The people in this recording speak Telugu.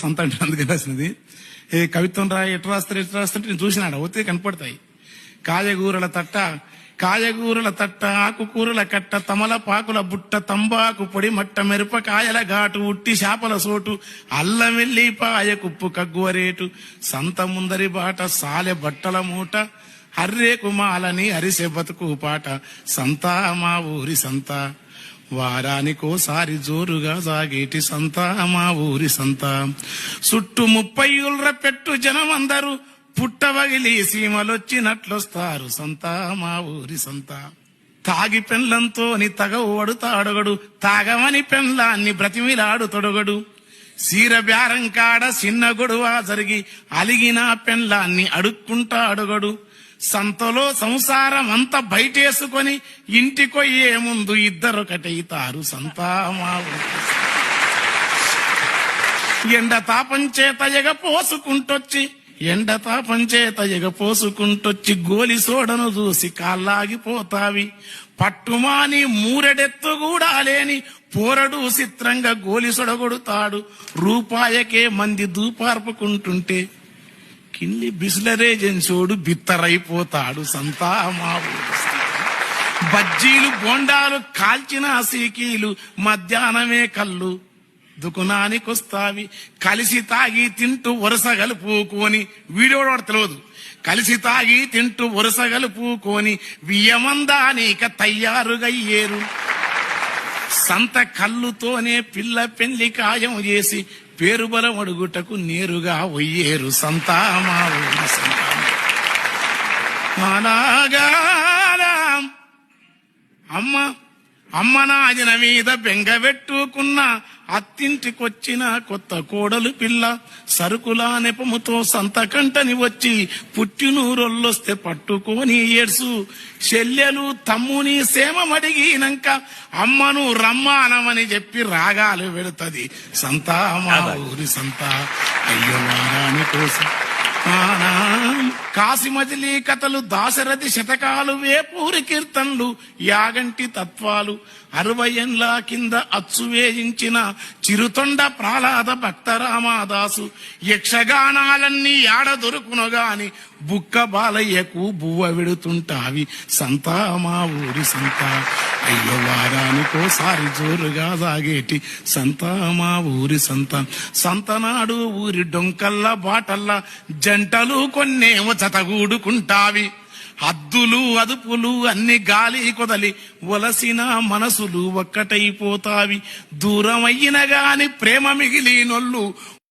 సంత అంటే అందుకే రాసినది. ఏ కవిత్వం ఎట్లా రాస్తారు నేను చూసినాడు అవుతే కనపడతాయి. కాయగూరల తట్ట ఆకుకూరల కట్ట తమలపాకుల బుట్ట తంబాకు పొడి మట్ట మిరపకాయల ఘాటు ఉట్టి చేపల సోటు అల్లం వెల్లిపాయ కుప్పు కగ్గువరేటు సంత ముందరి బాట సాలె బట్టల మూట హర్రేకు మాలని అరిసె బతుకు పాట సంత మా ఊరి సంత వారానికోసారి జోరుగా సాగేటి సంత మా ఊరి సంత చుట్టూ 30 ఊళ్ళ పెట్టు జనమందరూ పుట్టవగిలి సీమలొచ్చినట్లొస్తారు సంత మా ఊరి సంత తాగి పెండ్లంతోని తగవడుతాడొగడు తాగమని పెండ్లాన్ని బ్రతిమిలాడు తొడగడు సీర బేరం కాడ చిన్న గొడవ జరిగి అలిగిన పెండ్లాన్ని అడుక్కుంటా అడుగడు సంతలో సంసారం అంతా బయటేసుకొని ఇంటికొయ్యే ముందు ఇద్దరొకటైతారు సంత మా ఊరి ఎండ తాపం చేత ఎగపోసుకుంటొచ్చి గోలి సోడను చూసి కాళ్ళాగిపోతావి పట్టుమాని మూరెడెత్తు కూడా లేని పోరడు చిత్రంగా గోలి సొడగొడుతాడు రూపాయకే మంది దూపార్పుకుంటుంటే కిల్లి బిస్లరేజెన్సోడు బిత్తరైపోతాడు సంతా మా ఊరి బజ్జీలు బోండాలు కాల్చిన సీకీలు మధ్యాహ్నమే కళ్ళు దుకునానికొస్తావి కలిసి తాగి తింటూ వరుస గలుపుకొని వీడియోడు తెలియదు కలిసి తాగి తింటూ వరుస గలుపుకొని వియ్యమందానిక తయ్యారుగయ్యేరు సంత కళ్ళుతోనే పిల్ల పెళ్లి ఖాయం చేసి పేరు బలం అడుగుటకు నేరుగా ఒయ్యేరు సంత మా ఊరి సంత అమ్మ నాజన మీద బెంగబెట్టుకున్న అత్తింటికొచ్చిన కొత్త కోడలు పిల్ల సరుకుల నెపముతో సంతకంటని వచ్చి పుట్టినూరొల్లొస్తే పట్టుకొని ఏడ్సు చెల్లెలు తమ్ముని సేమమడిగినాక అమ్మను రమ్మానమని చెప్పి రాగాలు వెళుతుంది సంత మా ఊరి సంత అయ్యో వారాని కోసం కాశీమజిలీ కథలు దాశరథి శతకాలు వేపూరి కీర్తనలు యాగంటి తత్వాలు 60 ఏళ్ల కింద అచ్చు వేయించిన చిరుతొండ ప్రహ్లాద భక్త రామదాసు యక్షగానాలన్నీ యాడ దొరుకునగాని బుక్క బాలయ్యకు బువ్వ విడుతుంటావి సంత మా ఊరి సంత అయ్యో వారానికోసారి జోరుగా సాగేటి సంత మా ఊరి సంత సంతనాడు ఊరి డొంకల్లా బాటల్లా జంటలు కొన్నేమో జతగూడుకుంటావి హద్దులు అదుపులు అన్ని గాలి కొదలి వలసిన మనసులు ఒక్కటైపోతావి దూరమయ్యిన గాని ప్రేమ మిగిలినొల్లు